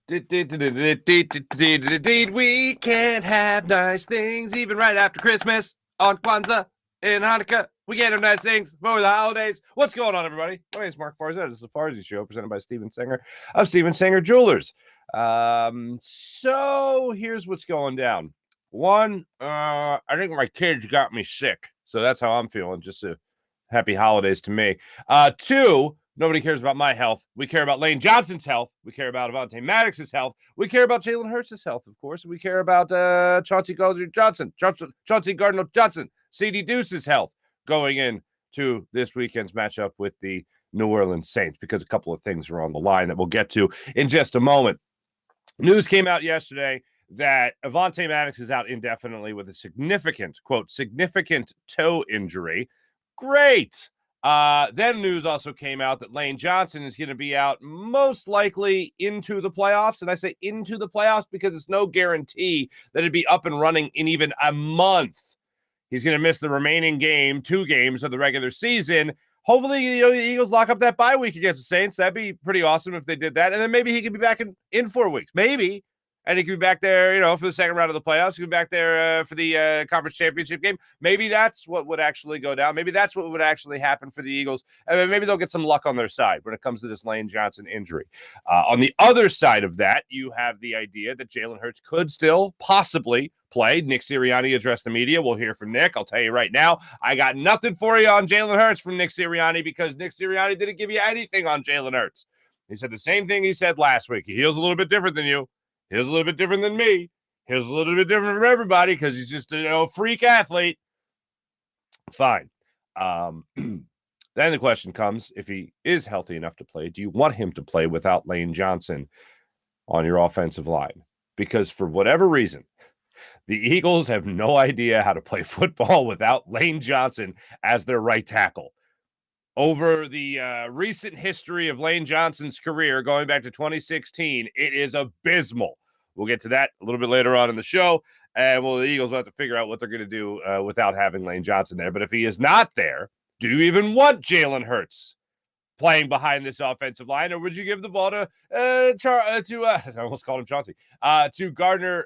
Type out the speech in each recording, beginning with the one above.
We can't have nice things even right after Christmas, on Kwanzaa, and Hanukkah. We can't have nice things for the holidays. What's going on, everybody? My name is Mark Farzy. This is the Farzy Show, presented by Steven Singer of Steven Singer Jewelers. So here's what's going down. One, I think my kids got me sick, so that's how I'm feeling. Just a happy holidays to me. Two, nobody cares about my health. We care about Lane Johnson's health. We care about Avonte Maddox's health. We care about Jalen Hurts' health, of course. We care about Chauncey Gardner-Johnson, C.D. Deuce's health going into this weekend's matchup with the New Orleans Saints, because a couple of things are on the line that we'll get to in just a moment. News came out yesterday that Avonte Maddox is out indefinitely with a significant toe injury. Great. Then news also came out that Lane Johnson is going to be out most likely into the playoffs. And I say into the playoffs because it's no guarantee that it'd be up and running in even a month. He's going to miss the remaining 2 games of the regular season. Hopefully, the Eagles lock up that bye week against the Saints. That'd be pretty awesome if they did that. And then maybe he could be back in 4 weeks. Maybe. And he could be back there, for the second round of the playoffs. He could be back there for the conference championship game. Maybe that's what would actually go down. Maybe that's what would actually happen for the Eagles. And maybe they'll get some luck on their side when it comes to this Lane Johnson injury. On the other side of that, you have the idea that Jalen Hurts could still possibly play. Nick Sirianni addressed the media. We'll hear from Nick. I'll tell you right now, I got nothing for you on Jalen Hurts from Nick Sirianni, because Nick Sirianni didn't give you anything on Jalen Hurts. He said the same thing he said last week. He feels a little bit different than you. He's a little bit different than me. He's a little bit different from everybody because he's just a freak athlete. Fine. Then the question comes, if he is healthy enough to play, do you want him to play without Lane Johnson on your offensive line? Because for whatever reason, the Eagles have no idea how to play football without Lane Johnson as their right tackle. Over the recent history of Lane Johnson's career, going back to 2016, it is abysmal. We'll get to that a little bit later on in the show, and the Eagles will have to figure out what they're going to do without having Lane Johnson there. But if he is not there, do you even want Jalen Hurts playing behind this offensive line, or would you give the ball to I almost called him Chauncey, to Gardner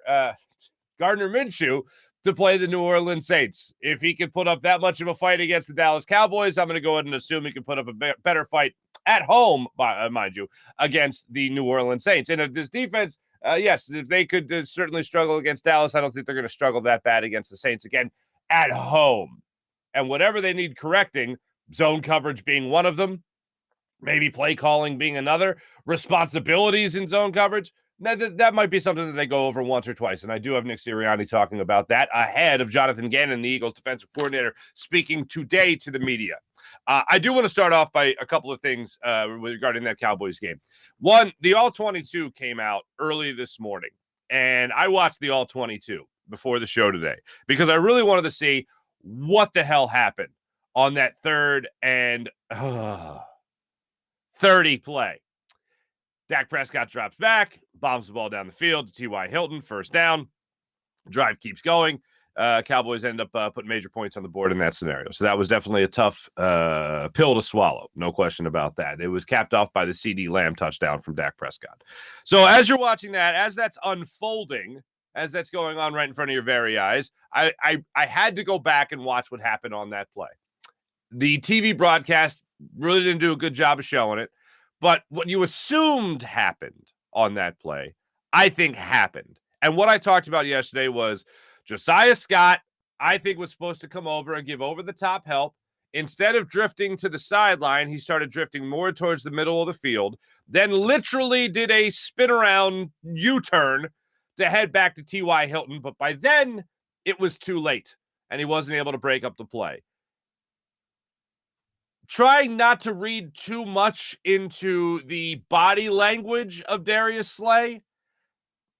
Minshew to play the New Orleans Saints? If he can put up that much of a fight against the Dallas Cowboys, I'm going to go ahead and assume he can put up a better fight at home, mind you, against the New Orleans Saints. And if this defense, yes, if they could certainly struggle against Dallas, I don't think they're going to struggle that bad against the Saints again at home. And whatever they need correcting, zone coverage being one of them, maybe play calling being another, responsibilities in zone coverage, that might be something that they go over once or twice. And I do have Nick Sirianni talking about that ahead of Jonathan Gannon, the Eagles defensive coordinator, speaking today to the media. I do want to start off by a couple of things regarding that Cowboys game. One, the All-22 came out early this morning, and I watched the All-22 before the show today because I really wanted to see what the hell happened on that 3rd and 30 play. Dak Prescott drops back, bombs the ball down the field to T.Y. Hilton, first down. Drive keeps going. Cowboys end up putting major points on the board in that scenario. So that was definitely a tough pill to swallow. No question about that. It was capped off by the C.D. Lamb touchdown from Dak Prescott. So as you're watching that, as that's unfolding, as that's going on right in front of your very eyes, I had to go back and watch what happened on that play. The TV broadcast really didn't do a good job of showing it. But what you assumed happened on that play, I think happened. And what I talked about yesterday was Josiah Scott, I think, was supposed to come over and give over-the-top help. Instead of drifting to the sideline, he started drifting more towards the middle of the field, then literally did a spin-around U-turn to head back to T.Y. Hilton. But by then, it was too late, and he wasn't able to break up the play. Trying not to read too much into the body language of Darius Slay,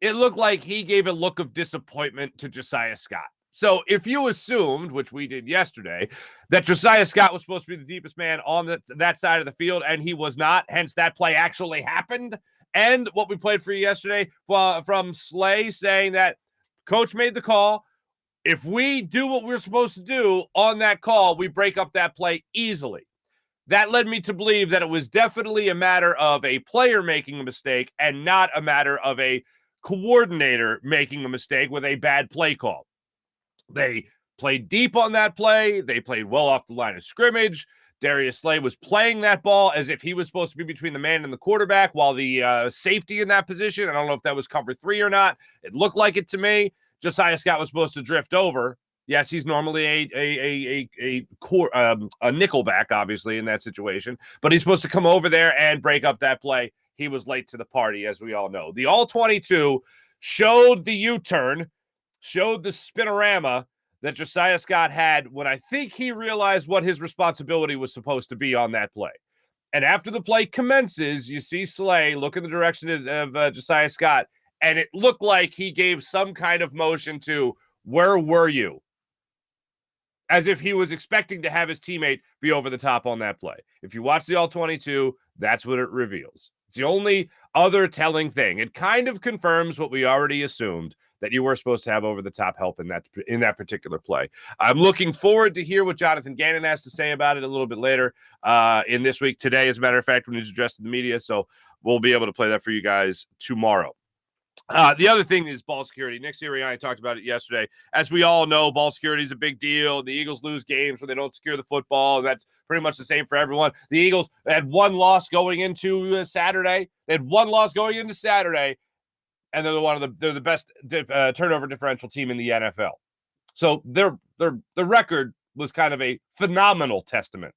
it looked like he gave a look of disappointment to Josiah Scott. So if you assumed, which we did yesterday, that Josiah Scott was supposed to be the deepest man on that side of the field, and he was not, hence that play actually happened, and what we played for you yesterday from Slay saying that coach made the call, if we do what we're supposed to do on that call, we break up that play easily. that led me to believe that it was definitely a matter of a player making a mistake and not a matter of a coordinator making a mistake with a bad play call. They played deep on that play. They played well off the line of scrimmage. Darius Slay was playing that ball as if he was supposed to be between the man and the quarterback, while the safety in that position, I don't know if that was cover 3 or not. It looked like it to me. Josiah Scott was supposed to drift over. Yes, he's normally a nickelback, obviously, in that situation, but he's supposed to come over there and break up that play. He was late to the party, as we all know. The All-22 showed the U-turn, showed the spinorama that Josiah Scott had when I think he realized what his responsibility was supposed to be on that play. And after the play commences, you see Slay look in the direction of Josiah Scott, and it looked like he gave some kind of motion to, where were you? As if he was expecting to have his teammate be over the top on that play. If you watch the All-22, that's what it reveals. It's the only other telling thing. It kind of confirms what we already assumed, that you were supposed to have over-the-top help in that particular play. I'm looking forward to hear what Jonathan Gannon has to say about it a little bit later in this week. Today, as a matter of fact, when he's addressed to the media, so we'll be able to play that for you guys tomorrow. The other thing is ball security. Nick Sirianni talked about it yesterday. As we all know, ball security is a big deal. The Eagles lose games when they don't secure the football, and that's pretty much the same for everyone. The Eagles had one loss going into Saturday. They had one loss going into Saturday, and they're the best turnover differential team in the NFL. So their record was kind of a phenomenal testament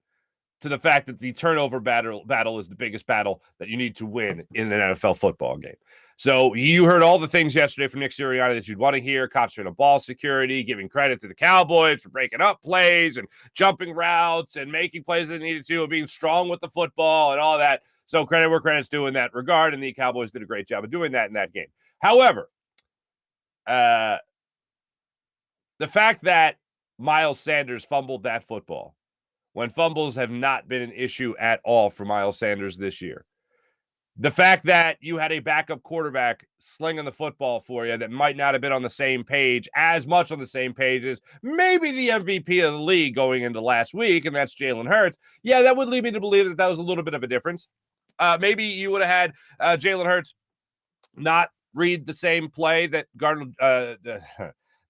to the fact that the turnover battle is the biggest battle that you need to win in an NFL football game. So you heard all the things yesterday from Nick Sirianni that you'd want to hear: concentrate on ball security, giving credit to the Cowboys for breaking up plays and jumping routes and making plays that they needed to, and being strong with the football and all that. So credit where credit's due in that regard, and the Cowboys did a great job of doing that in that game. However, the fact that Miles Sanders fumbled that football, when fumbles have not been an issue at all for Miles Sanders this year, the fact that you had a backup quarterback slinging the football for you that might not have been on the same page, as much on the same page as maybe the MVP of the league going into last week, and that's Jalen Hurts. Yeah, that would lead me to believe that was a little bit of a difference. Maybe you would have had Jalen Hurts not read the same play that Gardner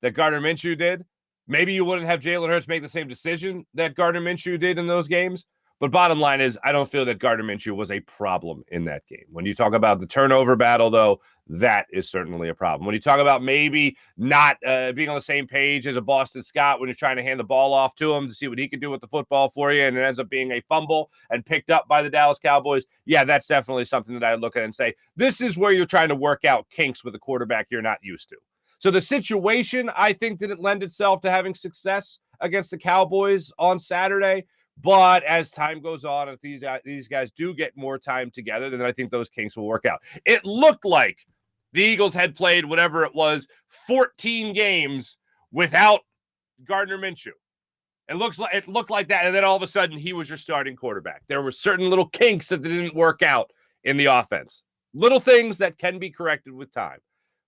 Minshew did. Maybe you wouldn't have Jalen Hurts make the same decision that Gardner Minshew did in those games. But bottom line is, I don't feel that Gardner Minshew was a problem in that game. When you talk about the turnover battle, though, that is certainly a problem. When you talk about maybe not being on the same page as a Boston Scott when you're trying to hand the ball off to him to see what he can do with the football for you, and it ends up being a fumble and picked up by the Dallas Cowboys, yeah, that's definitely something that I look at and say, this is where you're trying to work out kinks with a quarterback you're not used to. So the situation, I think, didn't lend itself to having success against the Cowboys on Saturday. But as time goes on, if these guys do get more time together, then I think those kinks will work out. It looked like the Eagles had played whatever it was, 14 games without Gardner Minshew. It looked like that, and then all of a sudden he was your starting quarterback. There were certain little kinks that didn't work out in the offense. Little things that can be corrected with time.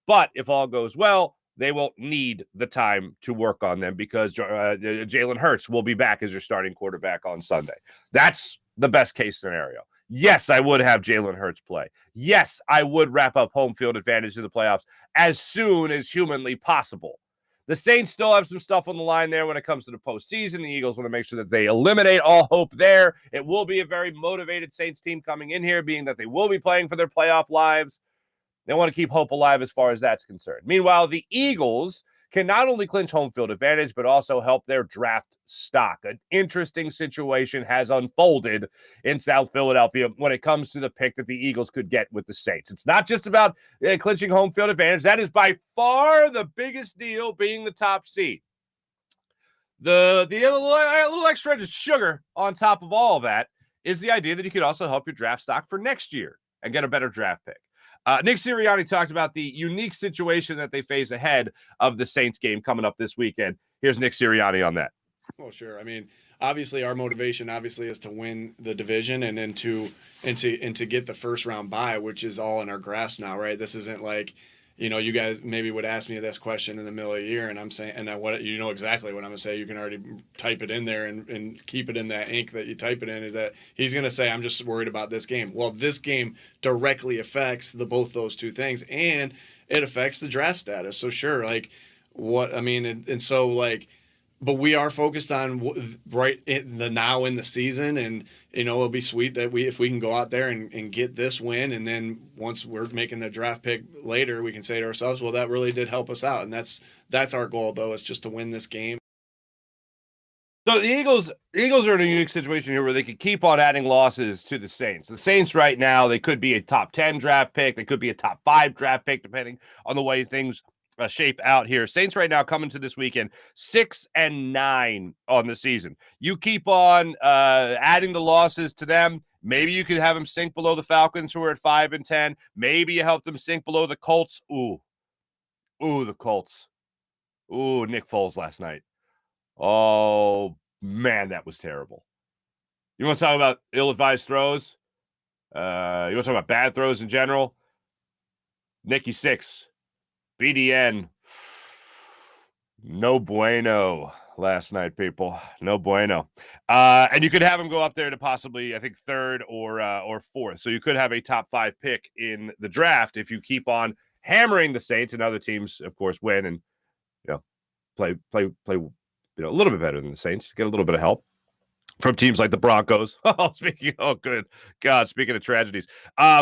But if all goes well, they won't need the time to work on them because Jalen Hurts will be back as your starting quarterback on Sunday. That's the best case scenario. Yes, I would have Jalen Hurts play. Yes, I would wrap up home field advantage in the playoffs as soon as humanly possible. The Saints still have some stuff on the line there when it comes to the postseason. The Eagles want to make sure that they eliminate all hope there. It will be a very motivated Saints team coming in here, being that they will be playing for their playoff lives. They want to keep hope alive as far as that's concerned. Meanwhile, the Eagles can not only clinch home field advantage, but also help their draft stock. An interesting situation has unfolded in South Philadelphia when it comes to the pick that the Eagles could get with the Saints. It's not just about clinching home field advantage. That is by far the biggest deal, being the top seed. The little extra sugar on top of all of that is the idea that you could also help your draft stock for next year and get a better draft pick. Nick Sirianni talked about the unique situation that they face ahead of the Saints game coming up this weekend. Here's Nick Sirianni on that. Well, sure. I mean, obviously our motivation is to win the division and then to get the first round bye, which is all in our grasp now, right? This isn't like, you guys maybe would ask me this question in the middle of the year, and I'm saying, and what you know exactly what I'm gonna say. You can already type it in there and keep it in that ink that you type it in. Is that he's gonna say, I'm just worried about this game. Well, this game directly affects both those two things, and it affects the draft status. So sure, like what I mean, and so like. But we are focused on right in the now in the season, and it'll be sweet that if we can go out there and get this win, and then once we're making a draft pick later, we can say to ourselves, well, that really did help us out, and that's our goal though, is just to win this game. So the Eagles are in a unique situation here where they could keep on adding losses to the Saints. The Saints right now, they could be a top 10 draft pick, they could be a top 5 draft pick, depending on the way things shape out here. Saints right now coming to this weekend 6-9 on the season. You keep on adding the losses to them. Maybe you could have them sink below the Falcons, who are at 5-10. Maybe you help them sink below the Colts. Ooh, the Colts. Ooh, Nick Foles last night. Oh man, that was terrible. You want to talk about ill-advised throws? You want to talk about bad throws in general? Nicky 6. BDN, no bueno last night, people. No bueno. And you could have him go up there to possibly, I think, 3rd or 4th. So you could have a top 5 pick in the draft if you keep on hammering the Saints, and other teams, of course, win and play a little bit better than the Saints. Get a little bit of help from teams like the Broncos. Speaking of tragedies.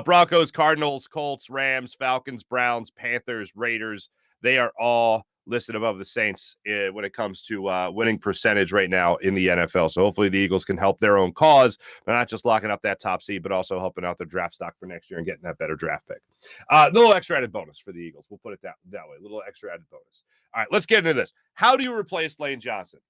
Broncos, Cardinals, Colts, Rams, Falcons, Browns, Panthers, Raiders. They are all listed above the Saints when it comes to winning percentage right now in the NFL. So hopefully the Eagles can help their own cause. They're not just locking up that top seed, but also helping out their draft stock for next year and getting that better draft pick. A little extra added bonus for the Eagles. We'll put it that way. A little extra added bonus. All right, let's get into this. How do you replace Lane Johnson?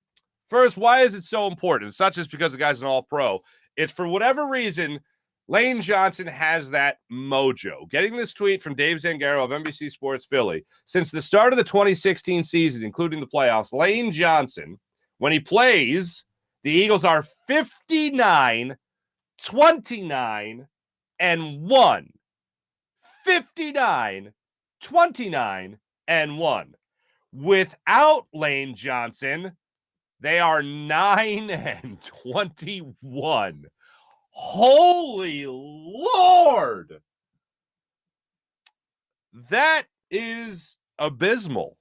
First, why is it so important? It's not just because the guy's an all-pro. It's for whatever reason, Lane Johnson has that mojo. Getting this tweet from Dave Zangaro of NBC Sports Philly. Since the start of the 2016 season, including the playoffs, Lane Johnson, when he plays, the Eagles are 59, 29, and 1. 59, 29, and 1. Without Lane Johnson, they are 9-21. Holy Lord. That is abysmal.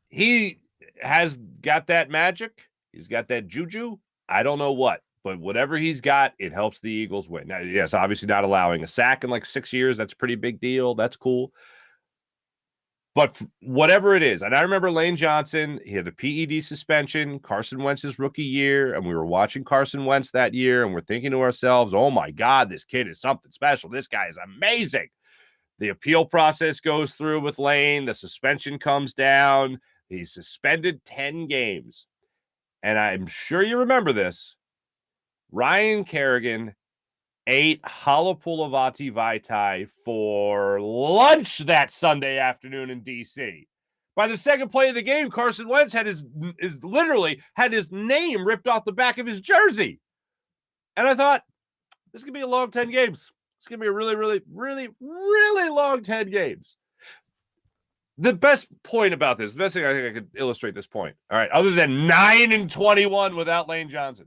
He has got that magic. He's got that juju. I don't know what, but whatever he's got, it helps the Eagles win. Now, yes, obviously not allowing a sack in like 6 years. That's a pretty big deal. That's cool. But whatever it is, and I remember Lane Johnson, he had a PED suspension, Carson Wentz's rookie year, and we were watching Carson Wentz that year, and we're thinking to ourselves, oh my God, this kid is something special. This guy is amazing. The appeal process goes through with Lane. The suspension comes down. He's suspended 10 games. And I'm sure you remember this. Ryan Kerrigan ate jalapeno Avonte for lunch that Sunday afternoon in D.C. By the second play of the game, Carson Wentz had literally had his name ripped off the back of his jersey. And I thought, this could be a long 10 games. It's going to be a really, really, really, really long 10 games. The best point about this, the best thing I think I could illustrate this point, all right, other than 9-21 without Lane Johnson.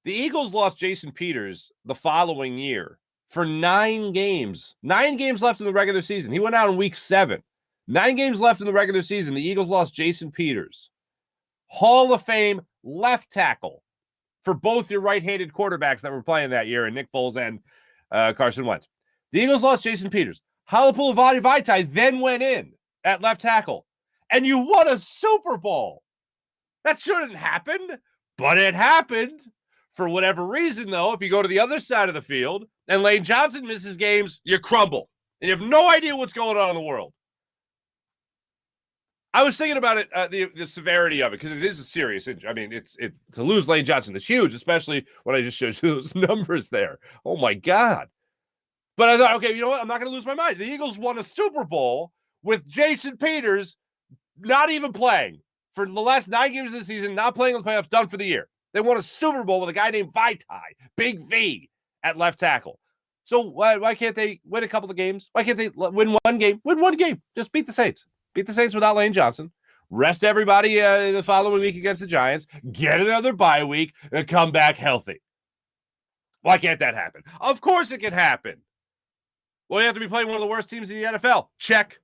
The Eagles lost Jason Peters the following year for 9 games. 9 games left in the regular season. He went out in week 7. 9 games left in the regular season. The Eagles lost Jason Peters. Hall of Fame left tackle for both your right-handed quarterbacks that were playing that year, and Nick Foles and Carson Wentz. The Eagles lost Jason Peters. Jalapeno Avonte then went in at left tackle, and you won a Super Bowl. That shouldn't happen, but it happened. For whatever reason, though, if you go to the other side of the field and Lane Johnson misses games, you crumble. And you have no idea what's going on in the world. I was thinking about it, the severity of it, because it is a serious injury. I mean, to lose Lane Johnson is huge, especially when I just showed you those numbers there. Oh, my God. But I thought, okay, you know what? I'm not going to lose my mind. The Eagles won a Super Bowl with Jason Peters not even playing for the last 9 games of the season, not playing in the playoffs, done for the year. They won a Super Bowl with a guy named Vitae, Big V, at left tackle. So why can't they win a couple of games? Why can't they win one game? Win one game. Just beat the Saints. Beat the Saints without Lane Johnson. Rest everybody the following week against the Giants. Get another bye week and come back healthy. Why can't that happen? Of course it can happen. Well, you have to be playing one of the worst teams in the NFL. Check.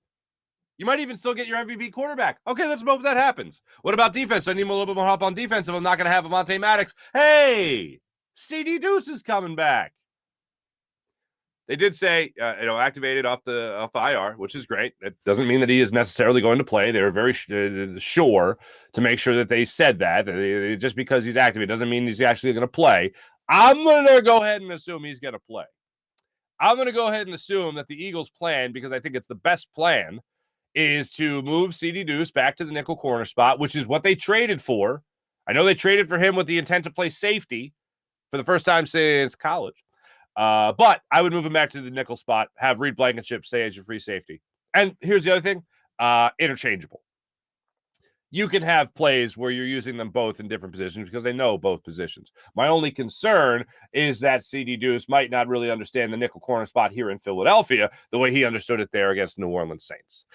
You might even still get your MVP quarterback. Okay, let's hope that happens. What about defense? I need a little bit more help on defense if I'm not going to have Avonte Maddox. Hey, CD Deuce is coming back. They did say, activated off the IR, which is great. It doesn't mean that he is necessarily going to play. They were very sure to make sure that they said that. Just because he's activated doesn't mean he's actually going to play. I'm going to go ahead and assume he's going to play. I'm going to go ahead and assume that the Eagles' plan, because I think it's the best plan, is to move CD Deuce back to the nickel corner spot, which is what they traded for. I know they traded for him with the intent to play safety for the first time since college. But I would move him back to the nickel spot, have Reed Blankenship stay as your free safety. And here's the other thing, interchangeable. You can have plays where you're using them both in different positions because they know both positions. My only concern is that CD Deuce might not really understand the nickel corner spot here in Philadelphia the way he understood it there against New Orleans Saints.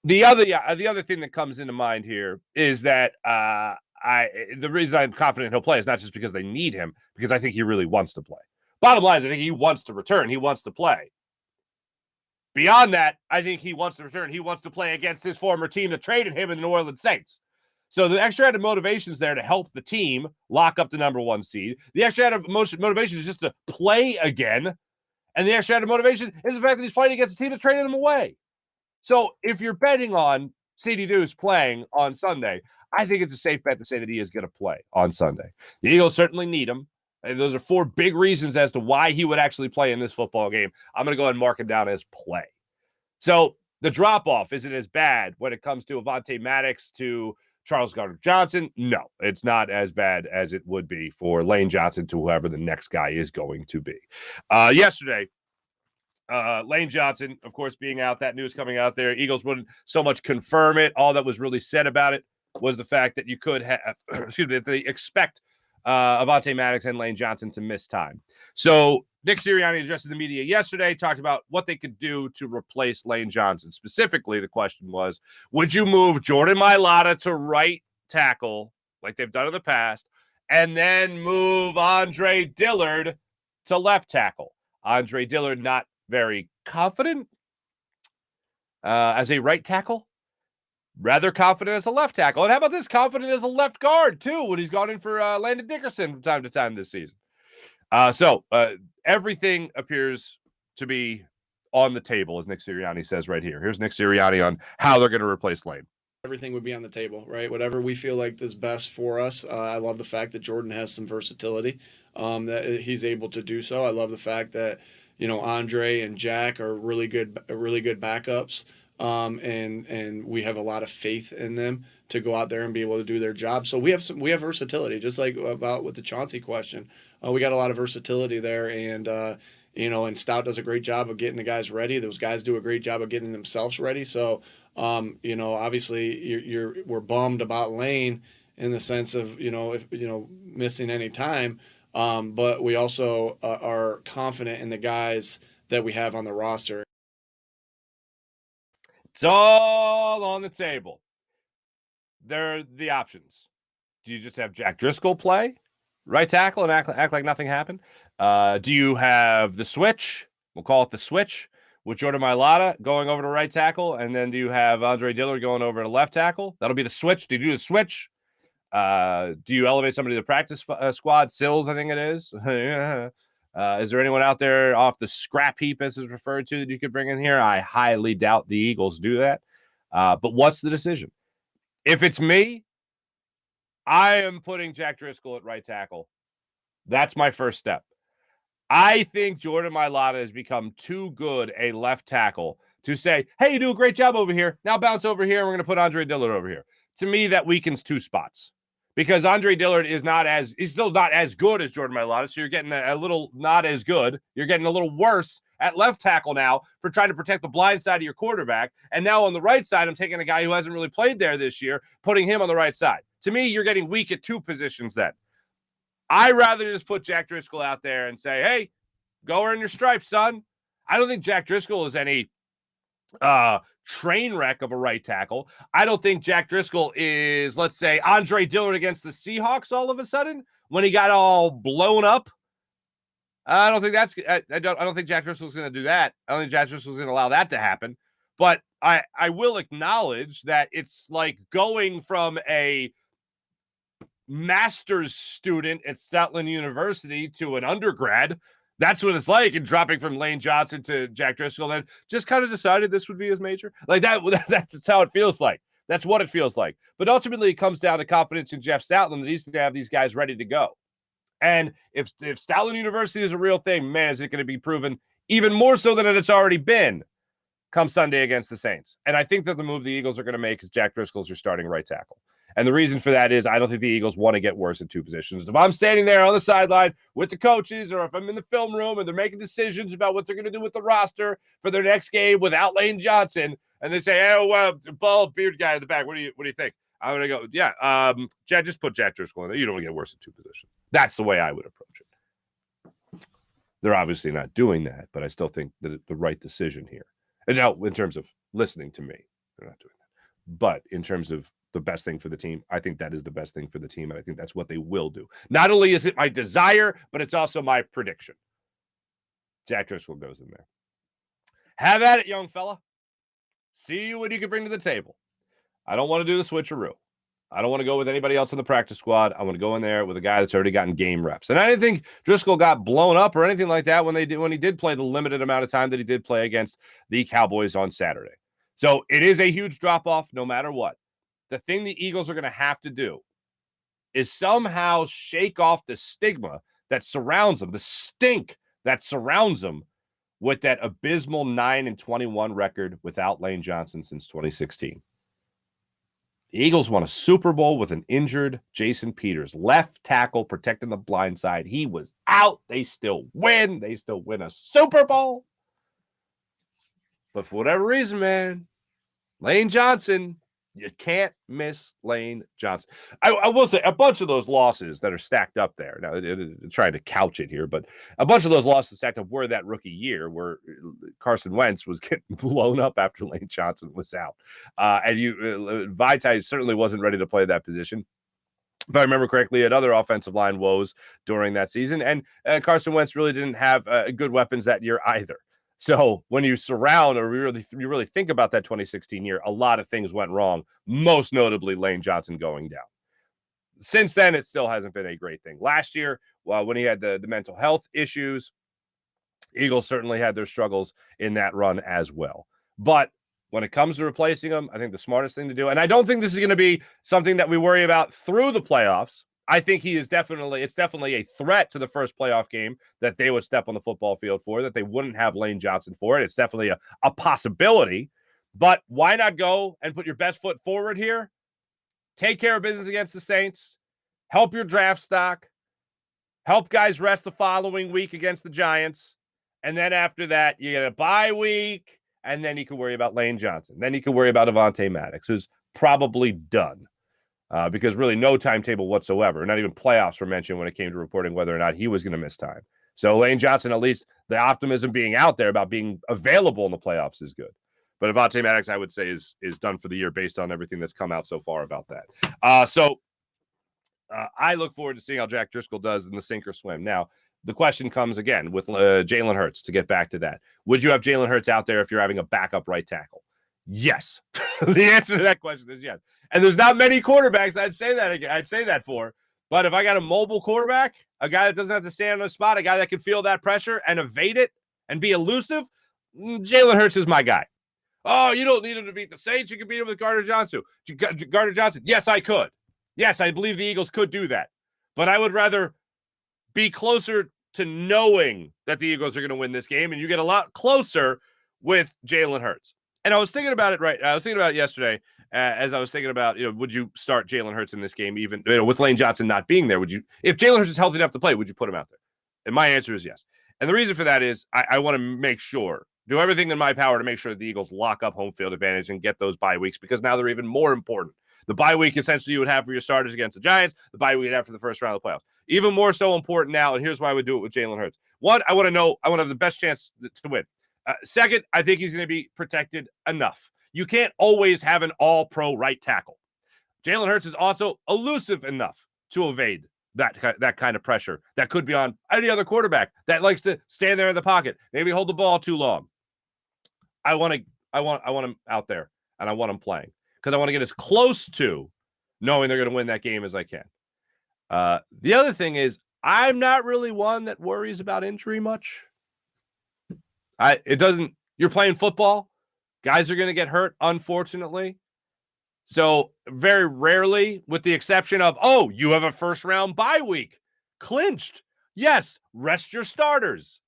The other thing that comes into mind here is that the reason I'm confident he'll play is not just because they need him, because I think he really wants to play. Bottom line is I think he wants to return. He wants to play. Beyond that, I think he wants to return. He wants to play against his former team that traded him in the New Orleans Saints. So the extra added motivation is there to help the team lock up the number one seed. The extra added motivation is just to play again. And the extra added motivation is the fact that he's playing against a team that traded him away. So if you're betting on CD Deuce playing on Sunday, I think it's a safe bet to say that he is going to play on Sunday. The Eagles certainly need him. And those are 4 big reasons as to why he would actually play in this football game. I'm going to go ahead and mark him down as play. So the drop-off isn't as bad when it comes to Avonte Maddox to Charles Gardner-Johnson. No, it's not as bad as it would be for Lane Johnson to whoever the next guy is going to be. Yesterday, Lane Johnson, of course, being out, that news coming out there, Eagles wouldn't so much confirm it. All that was really said about it was the fact that you could have, that they expect Avonte Maddox and Lane Johnson to miss time. So Nick Sirianni addressed the media yesterday, talked about what they could do to replace Lane Johnson. Specifically, the question was, would you move Jordan Mailata to right tackle like they've done in the past, and then move Andre Dillard to left tackle? Andre Dillard not very confident as a right tackle, rather confident as a left tackle. And how about this? Confident as a left guard, too, when he's gone in for Landon Dickerson from time to time this season. So everything appears to be on the table, as Nick Sirianni says right here. Here's Nick Sirianni on how they're going to replace Lane. Everything would be on the table, right? Whatever we feel like is best for us. I love the fact that Jordan has some versatility, that he's able to do so. I love the fact that, Andre and Jack are really good backups. And we have a lot of faith in them to go out there and be able to do their job. So we have versatility, just like about with the Chauncey question. We got a lot of versatility there, and and Stout does a great job of getting the guys ready. Those guys do a great job of getting themselves ready. So obviously we're bummed about Lane in the sense of missing any time, but we also are confident in the guys that we have on the roster. It's all on the table. There are the options. Do you just have Jack Driscoll play right tackle and act like nothing happened? Do you have the switch? We'll call it the switch with Jordan Mailata going over to right tackle, and then do you have Andre Dillard going over to left tackle? That'll be the switch. Do you do the switch? Do you elevate somebody to the practice squad? Sills, I think it is. Is there anyone out there off the scrap heap, as is referred to, that you could bring in here? I highly doubt the Eagles do that. But what's the decision? If it's me, I am putting Jack Driscoll at right tackle. That's my first step. I think Jordan Mailata has become too good a left tackle to say, hey, you do a great job over here. Now bounce over here, and we're going to put Andre Dillard over here. To me, that weakens 2 spots. Because Andre Dillard he's still not as good as Jordan Mailata, so you're getting a little not as good. You're getting a little worse at left tackle now for trying to protect the blind side of your quarterback. And now on the right side, I'm taking a guy who hasn't really played there this year, putting him on the right side. To me, you're getting weak at 2 positions then. I'd rather just put Jack Driscoll out there and say, hey, Go earn your stripes, son. I don't think Jack Driscoll is any train wreck of a right tackle. I don't think Jack Driscoll is, let's say, Andre Dillard against the Seahawks all of a sudden when he got all blown up. I don't think I don't think Jack Driscoll's going to do that. I don't think Jack Driscoll's going to allow that to happen. But I will acknowledge that it's like going from a master's student at Stoutland University to an undergrad. That's what it's like, and dropping from Lane Johnson to Jack Driscoll, then just kind of decided this would be his major. Like that's how it feels like. That's what it feels like. But ultimately, it comes down to confidence in Jeff Stoutland that he's going to have these guys ready to go. And if Stoutland University is a real thing, man, is it going to be proven even more so than it's already been come Sunday against the Saints. And I think that the move the Eagles are going to make is Jack Driscoll's your starting right tackle. And the reason for that is I don't think the Eagles want to get worse in two positions. If I'm standing there on the sideline with the coaches, or if I'm in the film room and they're making decisions about what they're going to do with the roster for their next game without Lane Johnson, and they say, "Oh, bald beard guy in the back, what do you think?" I'm going to go, "Yeah, Jack, just put Jack Driscoll in there. You don't want to get worse in two positions." That's the way I would approach it. They're obviously not doing that, but I still think that it's the right decision here. And now, in terms of listening to me, they're not doing that. But in terms of the best thing for the team, I think that is the best thing for the team, and I think that's what they will do. Not only is it my desire, but it's also my prediction. Jack Driscoll goes in there. Have at it, young fella. See what you can bring to the table. I don't want to do the switcheroo. I don't want to go with anybody else in the practice squad. I want to go in there with a guy that's already gotten game reps. And I didn't think Driscoll got blown up or anything like that when he did play the limited amount of time that he did play against the Cowboys on Saturday. So it is a huge drop-off no matter what. The thing the Eagles are going to have to do is somehow shake off the stigma that surrounds them, the stink that surrounds them with that abysmal 9-21 record without Lane Johnson since 2016. The Eagles won a Super Bowl with an injured Jason Peters, left tackle protecting the blind side. He was out. They still win. They still win a Super Bowl. But for whatever reason, man, Lane Johnson, you can't miss Lane Johnson. I will say a bunch of those losses that are stacked up there. Now, trying to couch it here, but a bunch of those losses stacked up were that rookie year where Carson Wentz was getting blown up after Lane Johnson was out. And Vitae certainly wasn't ready to play that position. If I remember correctly, had other offensive line woes during that season. And Carson Wentz really didn't have good weapons that year either. So when you surround or you really think about that 2016 year, a lot of things went wrong, most notably Lane Johnson going down. Since then, it still hasn't been a great thing. Last year, when he had the mental health issues, Eagles certainly had their struggles in that run as well. But when it comes to replacing him, I think the smartest thing to do, and I don't think this is going to be something that we worry about through the playoffs. I think it's definitely a threat to the first playoff game that they would step on the football field for, that they wouldn't have Lane Johnson for it. It's definitely a possibility, but why not go and put your best foot forward here? Take care of business against the Saints, help your draft stock, help guys rest the following week against the Giants, and then after that, you get a bye week, and then you can worry about Lane Johnson. Then you can worry about Avonte Maddox, who's probably done. Because really no timetable whatsoever, not even playoffs were mentioned when it came to reporting whether or not he was going to miss time. So Lane Johnson, at least the optimism being out there about being available in the playoffs is good. But Avonte Maddox, I would say, is done for the year based on everything that's come out so far about that. So I look forward to seeing how Jack Driscoll does in the sink or swim. Now, the question comes again with Jalen Hurts, to get back to that. Would you have Jalen Hurts out there if you're having a backup right tackle? Yes. The answer to that question is yes. And there's not many quarterbacks I'd say that for. But if I got a mobile quarterback, a guy that doesn't have to stand on the spot, a guy that can feel that pressure and evade it and be elusive, Jalen Hurts is my guy. Oh, you don't need him to beat the Saints. You can beat him with Gardner Johnson. Gardner Johnson, yes, I could. Yes, I believe the Eagles could do that. But I would rather be closer to knowing that the Eagles are going to win this game, and you get a lot closer with Jalen Hurts. And I was thinking about it yesterday as I was thinking about, would you start Jalen Hurts in this game, even with Lane Johnson not being there? If Jalen Hurts is healthy enough to play, would you put him out there? And my answer is yes. And the reason for that is I want to make sure, do everything in my power to make sure that the Eagles lock up home field advantage and get those bye weeks, because now they're even more important. The bye week essentially you would have for your starters against the Giants, the bye week you'd have for the first round of the playoffs. Even more so important now, and here's why I would do it with Jalen Hurts. One, I want to have the best chance to win. Second, I think he's going to be protected enough. You can't always have an all-pro right tackle. Jalen Hurts is also elusive enough to evade that kind of pressure that could be on any other quarterback that likes to stand there in the pocket, maybe hold the ball too long. I want him out there, and I want him playing because I want to get as close to knowing they're going to win that game as I can. The other thing is, I'm not really one that worries about injury much. You're playing football. Guys are going to get hurt, unfortunately. So very rarely, with the exception of, you have a first round bye week. Clinched. Yes, rest your starters.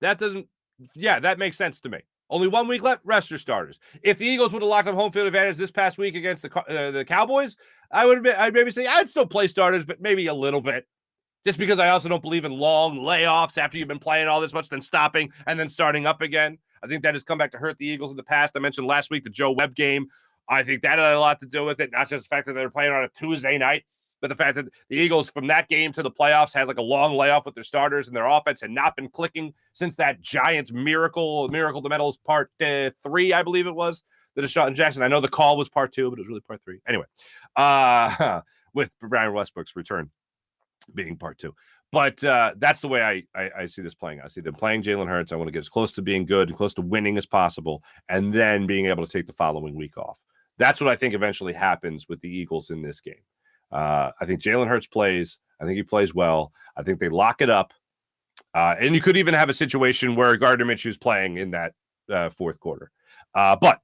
That makes sense to me. Only 1 week left, rest your starters. If the Eagles would have locked up home field advantage this past week against the Cowboys, I'd maybe say I'd still play starters, but maybe a little bit. Just because I also don't believe in long layoffs after you've been playing all this much, then stopping and then starting up again. I think that has come back to hurt the Eagles in the past. I mentioned last week the Joe Webb game. I think that had a lot to do with it, not just the fact that they were playing on a Tuesday night, but the fact that the Eagles from that game to the playoffs had like a long layoff with their starters and their offense had not been clicking since that Giants miracle to medals part 3, I believe it was, the Deshaun Jackson. I know the call was part 2, but it was really part 3. Anyway, with Brian Westbrook's return being part 2. But that's the way I see this playing. I see them playing Jalen Hurts. I want to get as close to being good and close to winning as possible, and then being able to take the following week off. That's what I think eventually happens with the Eagles in this game. I think Jalen Hurts plays. I think he plays well. I think they lock it up. And you could even have a situation where Gardner Minshew is playing in that fourth quarter. But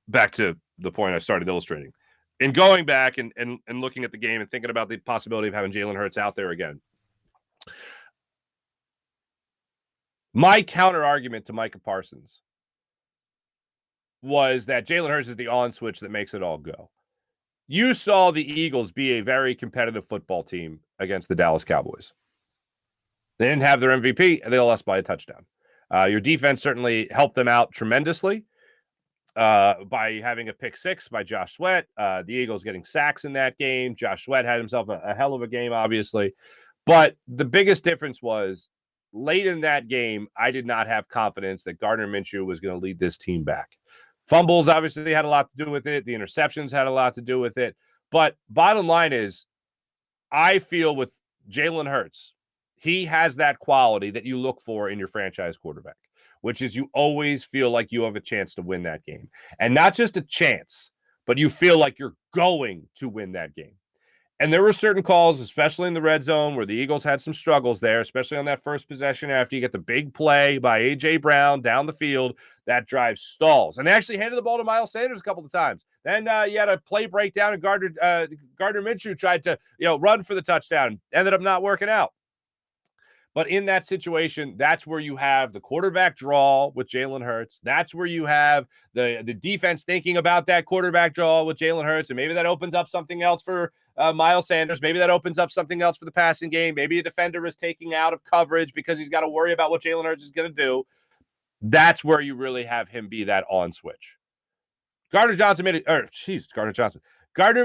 back to the point I started illustrating. In going back and looking at the game and thinking about the possibility of having Jalen Hurts out there again, my counter argument to Micah Parsons was that Jalen Hurts is the on switch that makes it all go. You saw the Eagles be a very competitive football team against the Dallas Cowboys. They didn't have their MVP, and they lost by a touchdown. Your defense certainly helped them out tremendously by having a pick 6 by Josh Sweat. The Eagles getting sacks in that game. Josh Sweat had himself a hell of a game, obviously. But the biggest difference was late in that game, I did not have confidence that Gardner Minshew was going to lead this team back. Fumbles obviously had a lot to do with it. The interceptions had a lot to do with it. But bottom line is, I feel with Jalen Hurts, he has that quality that you look for in your franchise quarterback, which is you always feel like you have a chance to win that game. And not just a chance, but you feel like you're going to win that game. And there were certain calls, especially in the red zone, where the Eagles had some struggles there, especially on that first possession after you get the big play by A.J. Brown down the field. That drive stalls. And they actually handed the ball to Miles Sanders a couple of times. Then you had a play breakdown, and Gardner Minshew tried to run for the touchdown. Ended up not working out. But in that situation, that's where you have the quarterback draw with Jalen Hurts. That's where you have the defense thinking about that quarterback draw with Jalen Hurts. And maybe that opens up something else for Miles Sanders. Maybe that opens up something else for the passing game. Maybe a defender is taking out of coverage because he's got to worry about what Jalen Hurts is going to do. That's where you really have him be that on switch. Gardner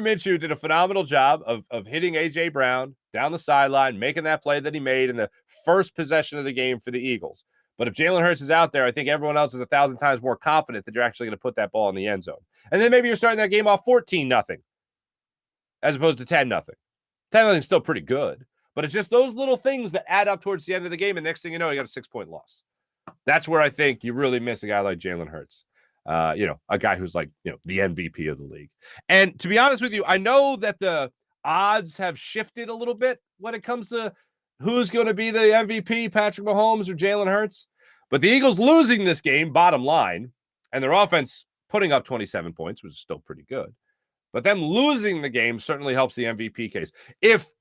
Minshew did a phenomenal job of hitting A.J. Brown down the sideline, making that play that he made in the first possession of the game for the Eagles. But if Jalen Hurts is out there, I think everyone else is 1,000 times more confident that you're actually going to put that ball in the end zone. And then maybe you're starting that game off 14-0 as opposed to 10-0. 10-0 is still pretty good, but it's just those little things that add up towards the end of the game, and next thing you know, you got a 6-point loss. That's where I think you really miss a guy like Jalen Hurts. A guy who's like, the MVP of the league. And to be honest with you, I know that the odds have shifted a little bit when it comes to who's going to be the MVP, Patrick Mahomes or Jalen Hurts. But the Eagles losing this game, bottom line, and their offense putting up 27 points, which is still pretty good. But them losing the game certainly helps the MVP case. If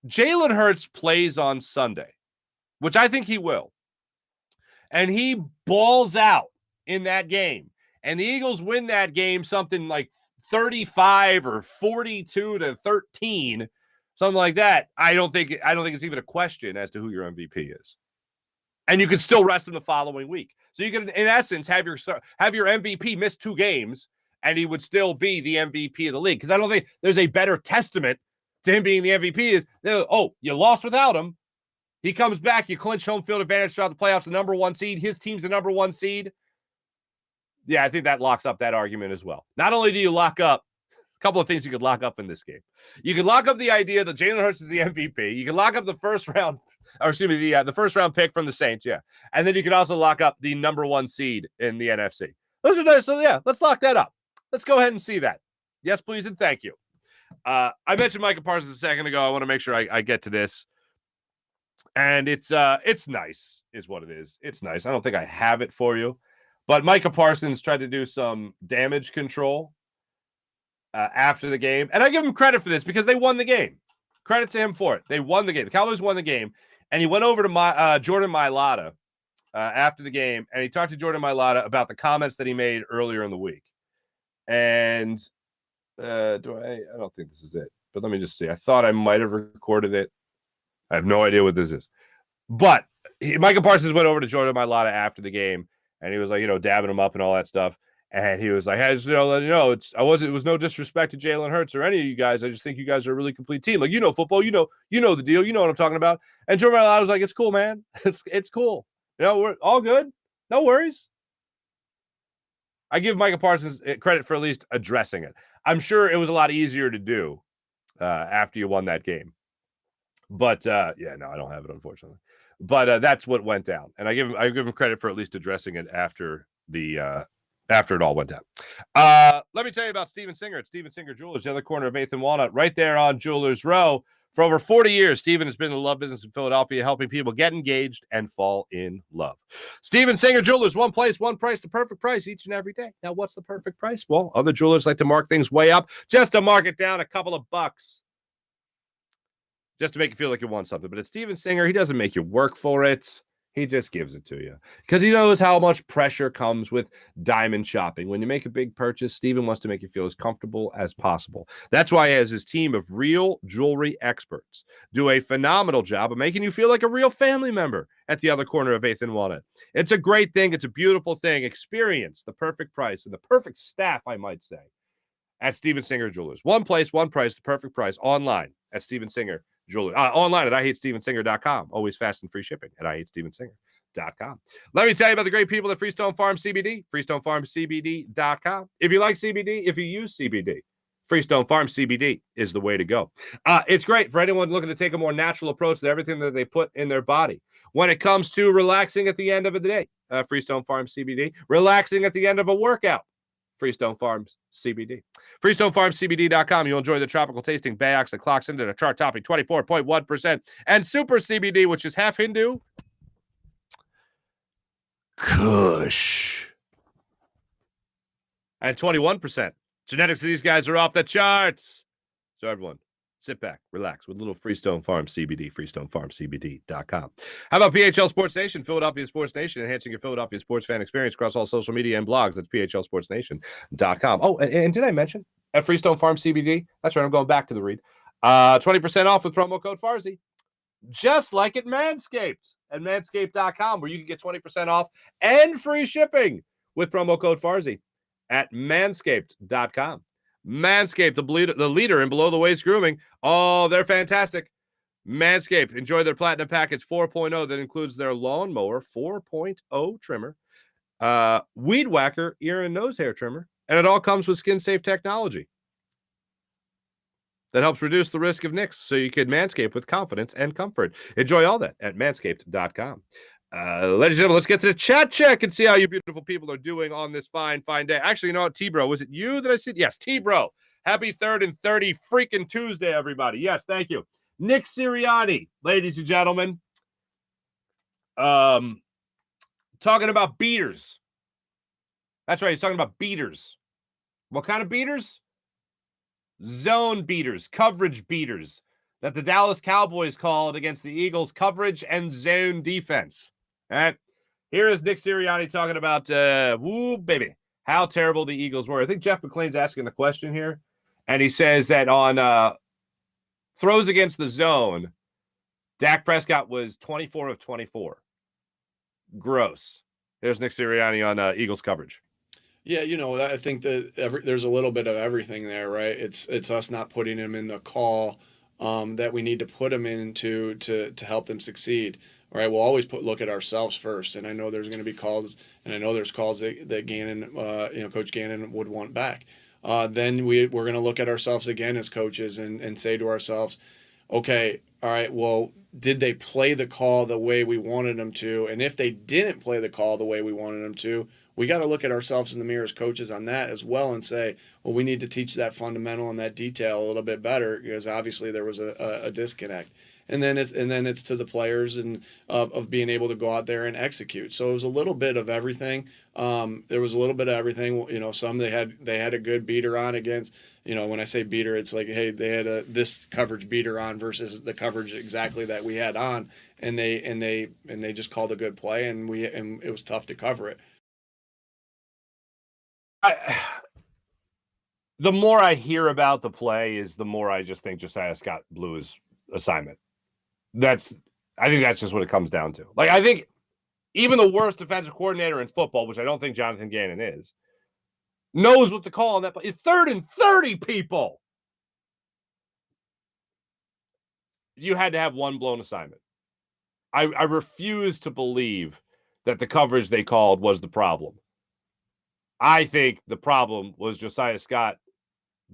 Jalen Hurts plays on Sunday, which I think he will, and he balls out in that game, and the Eagles win that game something like 35 or 42-13, something like that, I don't think it's even a question as to who your MVP is. And you can still rest him the following week. So you can, in essence, have your MVP miss 2 games, and he would still be the MVP of the league. Because I don't think there's a better testament to him being the MVP is, oh, you lost without him. He comes back, you clinch home field advantage throughout the playoffs, the number 1 seed. His team's the number 1 seed. Yeah, I think that locks up that argument as well. Not only do you lock up a couple of things you could lock up in this game. You could lock up the idea that Jalen Hurts is the MVP. You can lock up the first round, or excuse me, the first round pick from the Saints, yeah. And then you can also lock up the number 1 seed in the NFC. Those are nice. So yeah, let's lock that up. Let's go ahead and see that. Yes, please, and thank you. I mentioned Micah Parsons a second ago. I want to make sure I get to this. And it's nice, is what it is. It's nice. I don't think I have it for you. But Micah Parsons tried to do some damage control after the game. And I give him credit for this because they won the game. Credit to him for it. They won the game. The Cowboys won the game. And he went over to Jordan Mailata after the game, and he talked to Jordan Mailata about the comments that he made earlier in the week. And I don't think this is it. But let me just see. I thought I might have recorded it. I have no idea what this is. But Micah Parsons went over to Jordan Mailata after the game, and he was like, dabbing him up and all that stuff. And he was like, hey, let you know, it was no disrespect to Jalen Hurts or any of you guys. I just think you guys are a really complete team. Like, football, you know the deal. You know what I'm talking about. And Jordan Mailata was like, it's cool, man. It's cool. We're all good. No worries. I give Micah Parsons credit for at least addressing it. I'm sure it was a lot easier to do after you won that game. But I don't have it, unfortunately. But that's what went down, and I give him credit for at least addressing it after it all went down. Let me tell you about Steven Singer at Steven Singer Jewelers, the other corner of 8th and Walnut, right there on Jewelers Row. For over 40 years, Steven has been in the love business in Philadelphia, helping people get engaged and fall in love. Steven Singer Jewelers, one place, one price, the perfect price each and every day. Now, what's the perfect price? Well, other jewelers like to mark things way up just to mark it down a couple of bucks, just to make you feel like you want something. But at Steven Singer, he doesn't make you work for it. He just gives it to you because he knows how much pressure comes with diamond shopping. When you make a big purchase, Steven wants to make you feel as comfortable as possible. That's why he has his team of real jewelry experts do a phenomenal job of making you feel like a real family member at the other corner of 8th and Walnut. It's a great thing. It's a beautiful thing. Experience the perfect price and the perfect staff, I might say, at Steven Singer Jewelers. One place, one price, the perfect price, online at Steven Singer Jewelry. Online at IHateStevenSinger.com. Always fast and free shipping at IHateStevenSinger.com. Let me tell you about the great people at Freestone Farm CBD. FreestoneFarmCBD.com. If you like CBD, if you use CBD, Freestone Farm CBD is the way to go. It's great for anyone looking to take a more natural approach to everything that they put in their body. When it comes to relaxing at the end of the day, Freestone Farm CBD. Relaxing at the end of a workout, Freestone Farms CBD. FreestoneFarmCBD.com. You'll enjoy the tropical tasting Bayox that clocks into the chart topping 24.1%. And Super CBD, which is half Hindu, Kush, and 21%. Genetics of these guys are off the charts. So everyone, sit back, relax with a little Freestone Farm CBD, FreestoneFarmCBD.com. How about PHL Sports Nation, Philadelphia Sports Nation, enhancing your Philadelphia sports fan experience across all social media and blogs. That's PHLSportsNation.com. Oh, and did I mention at Freestone Farm CBD? That's right, I'm going back to the read. 20% off with promo code Farzy. Just like at Manscaped at Manscaped.com, where you can get 20% off and free shipping with promo code Farzy at Manscaped.com. Manscaped, the leader in below-the-waist grooming. Oh, they're fantastic. Manscaped, enjoy their Platinum Package 4.0 that includes their Lawnmower 4.0 trimmer, Weed Whacker ear and nose hair trimmer, and it all comes with skin-safe technology that helps reduce the risk of nicks so you can manscape with confidence and comfort. Enjoy all that at Manscaped.com. Ladies and gentlemen, let's get to the chat check and see how you beautiful people are doing on this fine day. Actually, you know what, T-Bro, was it you that I said? Yes, T-Bro. Happy 3rd and 30 freaking Tuesday, everybody. Yes, thank you. Nick Sirianni, ladies and gentlemen, talking about beaters. That's right, he's talking about beaters. What kind of beaters? Zone beaters, coverage beaters that the Dallas Cowboys called against the Eagles' coverage and zone defense. All right. Here is Nick Sirianni talking about, how terrible the Eagles were. I think Jeff McClain's asking the question here. And he says that on throws against the zone, Dak Prescott was 24 of 24. Gross. There's Nick Sirianni on Eagles coverage. Yeah, I think that there's a little bit of everything there, right? It's us not putting him in the call that we need to put them into to help them succeed. All right, we'll always look at ourselves first, and I know there's going to be calls, and I know there's calls that Gannon, Coach Gannon would want back. Then we're going to look at ourselves again as coaches and say to ourselves, okay, all right, well, did they play the call the way we wanted them to? And if they didn't play the call the way we wanted them to, we got to look at ourselves in the mirror as coaches on that as well and say, well, we need to teach that fundamental and that detail a little bit better, because obviously there was a disconnect. And then it's to the players and of being able to go out there and execute. So it was a little bit of everything. There was a little bit of everything. Some they had a good beater on against. When I say beater, it's like, hey, they had this coverage beater on versus the coverage exactly that we had on, and they just called a good play, and it was tough to cover it. The more I hear about the play is the more I just think Josiah Scott blew his assignment. I think that's just what it comes down to. Like, I think even the worst defensive coordinator in football, which I don't think Jonathan Gannon is, knows what to call on that play. It's 3rd and 30, people. You had to have one blown assignment. I refuse to believe that the coverage they called was the problem. I think the problem was Josiah Scott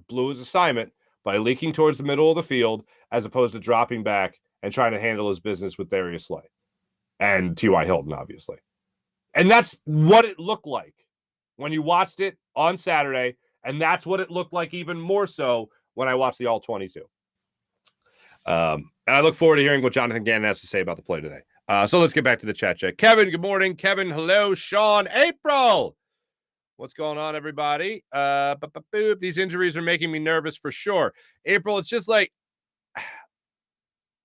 blew his assignment by leaking towards the middle of the field as opposed to dropping back and trying to handle his business with Darius Slay and T.Y. Hilton, obviously. And that's what it looked like when you watched it on Saturday, and that's what it looked like even more so when I watched the All-22. And I look forward to hearing what Jonathan Gannon has to say about the play today. So let's get back to the chat check. Kevin, good morning. Kevin, hello. Sean, April. What's going on, everybody? These injuries are making me nervous for sure. April, it's just like,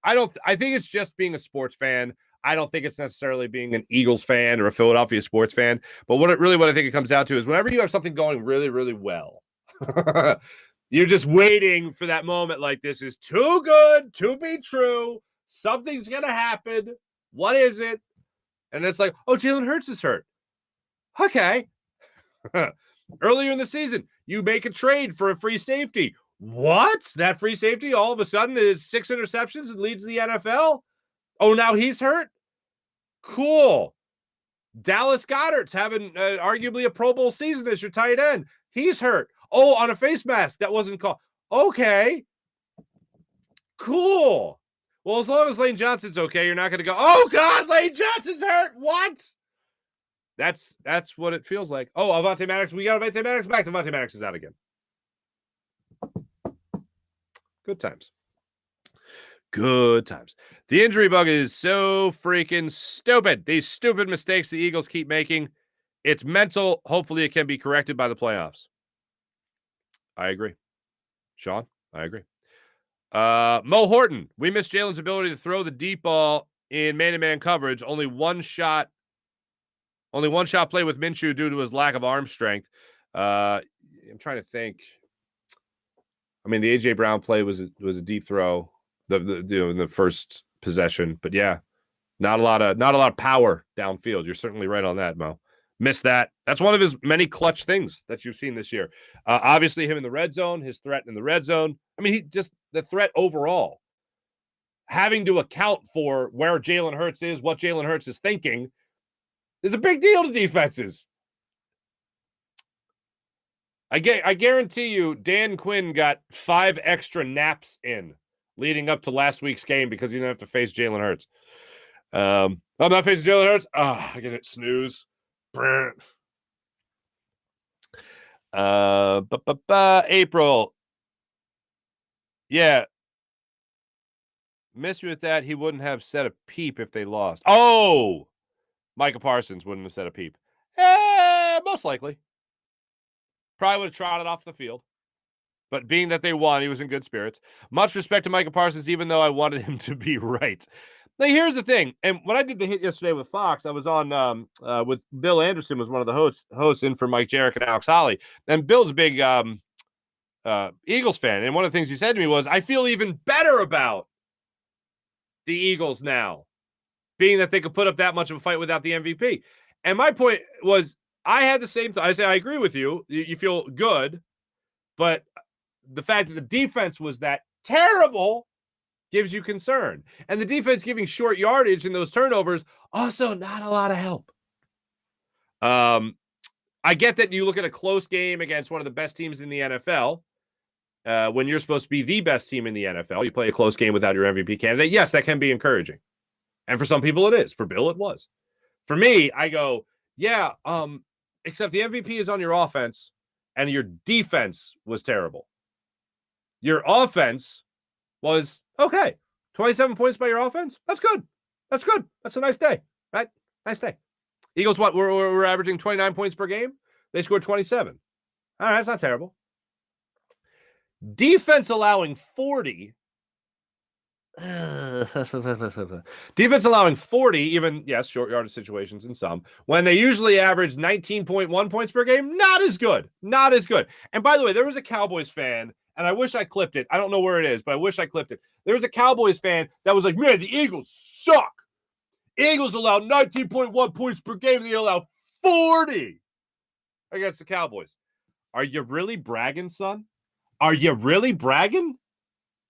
I think it's just being a sports fan. I don't think it's necessarily being an Eagles fan or a Philadelphia sports fan. But what I think it comes down to is whenever you have something going really, really well, you're just waiting for that moment like, this is too good to be true. Something's going to happen. What is it? And it's like, oh, Jalen Hurts is hurt. Okay. Earlier in the season, you make a trade for a free safety. What? That free safety all of a sudden is 6 interceptions and leads the NFL? Oh, now he's hurt? Cool. Dallas Goedert's having arguably a Pro Bowl season as your tight end. He's hurt. Oh, on a face mask that wasn't called. Okay. Cool. Well, as long as Lane Johnson's okay, you're not going to go, oh, God, Lane Johnson's hurt. What? That's what it feels like. Oh, Avonte Maddox. We got Avonte Maddox back. Avonte Maddox is out again. Good times. Good times. The injury bug is so freaking stupid. These stupid mistakes the Eagles keep making. It's mental. Hopefully it can be corrected by the playoffs. I agree. Sean, I agree. Mo Horton. We missed Jalen's ability to throw the deep ball in man-to-man coverage. Only one shot play with Minshew due to his lack of arm strength. I'm trying to think. I mean, the A.J. Brown play was a deep throw in the first possession. But, yeah, not a lot of power downfield. You're certainly right on that, Mo. Missed that. That's one of his many clutch things that you've seen this year. Obviously, him in the red zone, his threat in the red zone. I mean, the threat overall. Having to account for where Jalen Hurts is, what Jalen Hurts is thinking, is a big deal to defenses. I guarantee you Dan Quinn got 5 extra naps in leading up to last week's game because he didn't have to face Jalen Hurts. I'm not facing Jalen Hurts. I get it. Snooze. April. Yeah. Miss me with that. He wouldn't have said a peep if they lost. Oh! Micah Parsons wouldn't have said a peep. Most likely. Probably would have trotted off the field. But being that they won, he was in good spirits. Much respect to Micah Parsons, even though I wanted him to be right. Now, here's the thing. And when I did the hit yesterday with Fox, I was on with Bill Anderson, was one of the hosts in for Mike Jarek and Alex Holly. And Bill's a big Eagles fan. And one of the things he said to me was, I feel even better about the Eagles now, being that they could put up that much of a fight without the MVP. And my point was, I had the same thought. I said, I agree with you. You feel good. But the fact that the defense was that terrible gives you concern. And the defense giving short yardage in those turnovers, also not a lot of help. I get that you look at a close game against one of the best teams in the NFL when you're supposed to be the best team in the NFL. You play a close game without your MVP candidate. Yes, that can be encouraging. And for some people it is. For Bill, it was. For me, I go, yeah, except the MVP is on your offense and your defense was terrible. Your offense was okay. 27 points by your offense? That's good. That's good. That's a nice day, right? Nice day. Eagles, what? We're averaging 29 points per game. They scored 27. All right, that's not terrible. Defense allowing 40. Defense allowing 40, even, yes, short yardage situations in some, when they usually average 19.1 points per game. Not as good. Not as good. And by the way, there was a Cowboys fan, and I wish I clipped it. I don't know where it is, but I wish I clipped it. There was a Cowboys fan that was like, man, the Eagles suck. Eagles allow 19.1 points per game. They allow 40 against the Cowboys. Are you really bragging, son? Are you really bragging?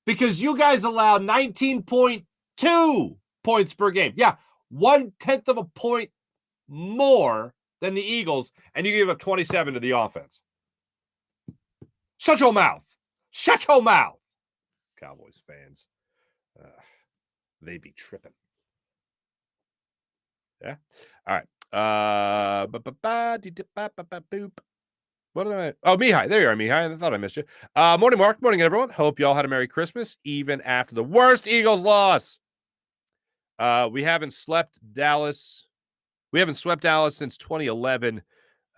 Because you guys allow 19.2 points per game. Yeah, 1/10 of a point more than the Eagles, and you give up 27 to the offense. Shut your mouth. Shut your mouth. Cowboys fans. They be tripping. Yeah. All right. What am I? Oh, Mihai. There you are, Mihai. I thought I missed you. Morning, Mark. Morning, everyone. Hope y'all had a Merry Christmas, even after the worst Eagles loss. We haven't swept Dallas. We haven't swept Dallas since 2011.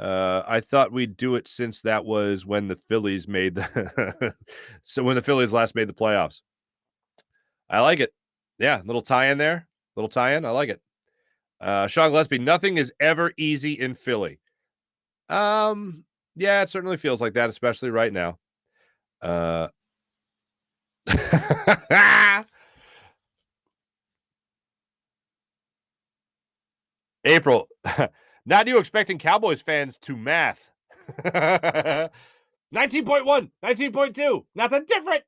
I thought we'd do it since that was when the Phillies made the so when the Phillies last made the playoffs. I like it. Yeah, little tie-in there. Little tie-in. I like it. Sean Gillespie, nothing is ever easy in Philly. Yeah, it certainly feels like that, especially right now. April, not you expecting Cowboys fans to math. 19.1, 19.2, nothing different.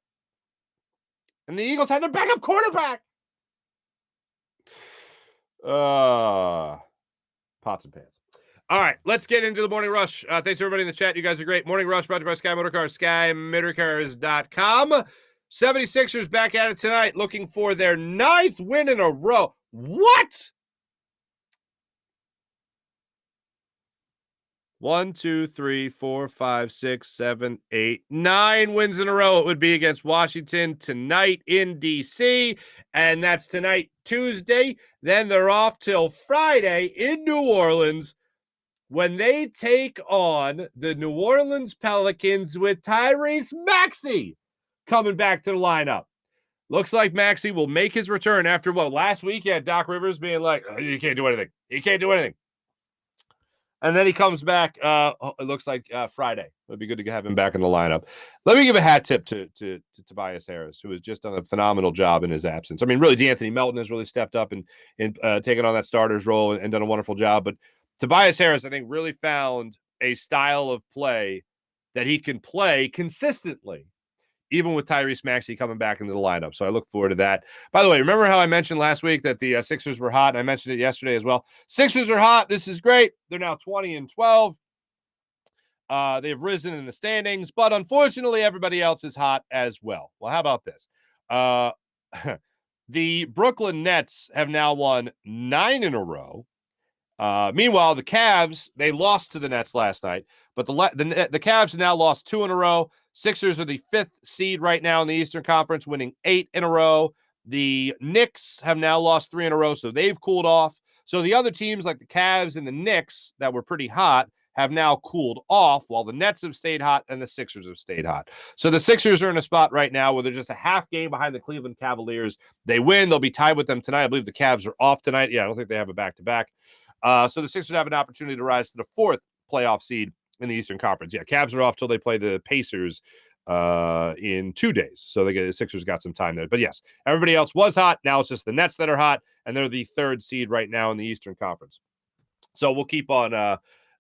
And the Eagles had their backup quarterback. Pots and pans. All right, let's get into the Morning Rush. Thanks, everybody in the chat. You guys are great. Morning Rush brought to you by Sky Motorcars, SkyMotorcars.com. 76ers back at it tonight, looking for their 9th win in a row. What? 1, 2, 3, 4, 5, 6, 7, 8, 9 wins in a row. It would be against Washington tonight in D.C., and that's tonight, Tuesday. Then they're off till Friday in New Orleans when they take on the New Orleans Pelicans with Tyrese Maxey coming back to the lineup. Looks like Maxey will make his return after what? Last week you had Doc Rivers being like, oh, you can't do anything. You can't do anything. And then he comes back, it looks like Friday. It would be good to have him back in the lineup. Let me give a hat tip to Tobias Harris, who has just done a phenomenal job in his absence. I mean, really, DeAnthony Melton has really stepped up and taken on that starter's role and done a wonderful job. But Tobias Harris, I think, really found a style of play that he can play consistently, even with Tyrese Maxey coming back into the lineup. So I look forward to that. By the way, remember how I mentioned last week that the Sixers were hot? I mentioned it yesterday as well. Sixers are hot. This is great. They're now 20-12. They've risen in the standings, but unfortunately, everybody else is hot as well. Well, how about this? The Brooklyn Nets have now won 9 in a row. Meanwhile, the Cavs, they lost to the Nets last night, but the Cavs have now lost 2 in a row. Sixers are the 5th seed right now in the Eastern Conference, winning 8 in a row. The Knicks have now lost 3 in a row, so they've cooled off. So the other teams like the Cavs and the Knicks that were pretty hot have now cooled off, while the Nets have stayed hot and the Sixers have stayed hot. So the Sixers are in a spot right now where they're just a half game behind the Cleveland Cavaliers. They win. They'll be tied with them tonight. I believe the Cavs are off tonight. Yeah, I don't think they have a back-to-back. So the Sixers have an opportunity to rise to the 4th playoff seed in the Eastern Conference. Yeah, Cavs are off till they play the Pacers in 2 days. So the Sixers got some time there. But yes, everybody else was hot. Now it's just the Nets that are hot, and they're the 3rd seed right now in the Eastern Conference. So we'll keep on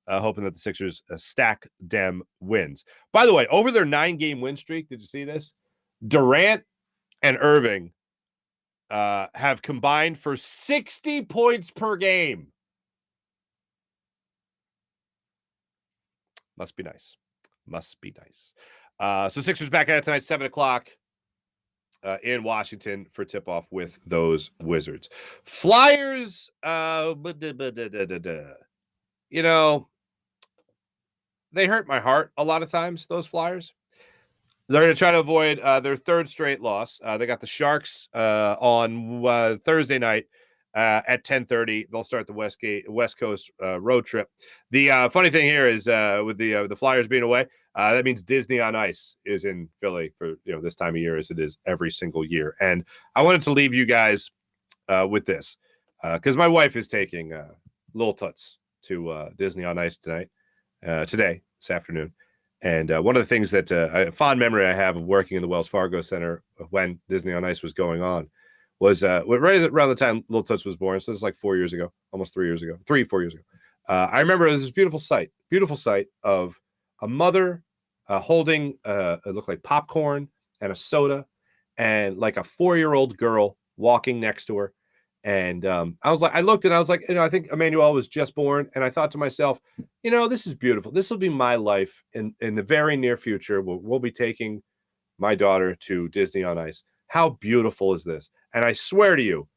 hoping that the Sixers stack them wins. By the way, over their 9-game win streak, did you see this? Durant and Irving have combined for 60 points per game. Must be nice. Must be nice. So Sixers back at it tonight, 7 o'clock in Washington for tip-off with those Wizards. Flyers, you know, they hurt my heart a lot of times, those Flyers. They're going to try to avoid their third straight loss. They got the Sharks on Thursday night at 10:30. They'll start the West Coast road trip. The funny thing here is with the Flyers being away, that means Disney on Ice is in Philly for this time of year, as it is every single year. And I wanted to leave you guys with this because my wife is taking Little Toots to Disney on Ice today, this afternoon. And one of the things that a fond memory I have of working in the Wells Fargo Center when Disney on Ice was going on was right around the time Little Toots was born. So this is like 4 years ago, almost 3 years ago, 4 years ago. I remember this beautiful sight of a mother holding it looked like popcorn and a soda, and like a 4-year-old girl walking next to her. And I looked and I was like, I think Emmanuel was just born. And I thought to myself, this is beautiful. This will be my life in the very near future. We'll be taking my daughter to Disney on Ice. How beautiful is this? And I swear to you,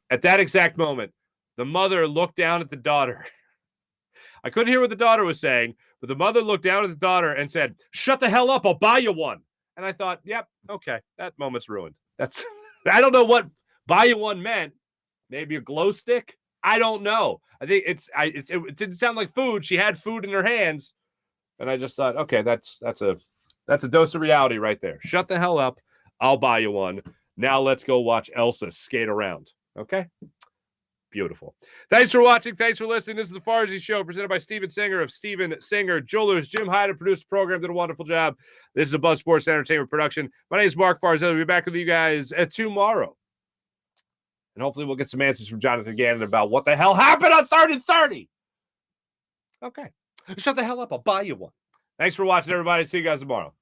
at that exact moment, the mother looked down at the daughter. I couldn't hear what the daughter was saying, but the mother looked down at the daughter and said, "Shut the hell up. I'll buy you one." And I thought, yep, okay, that moment's ruined. I don't know what buy you one meant. Maybe a glow stick? I don't know. I think it didn't sound like food. She had food in her hands. And I just thought, okay, that's a dose of reality right there. Shut the hell up. I'll buy you one. Now let's go watch Elsa skate around. Okay? Beautiful. Thanks for watching. Thanks for listening. This is the Farzy Show presented by Steven Singer of Steven Singer Jewelers. Jim Hyde produced the program, did a wonderful job. This is a Buzz Sports Entertainment production. My name is Mark Farzy. I'll be back with you guys tomorrow. And hopefully we'll get some answers from Jonathan Gannon about what the hell happened on 3rd and 30. Okay. Shut the hell up. I'll buy you one. Thanks for watching, everybody. See you guys tomorrow.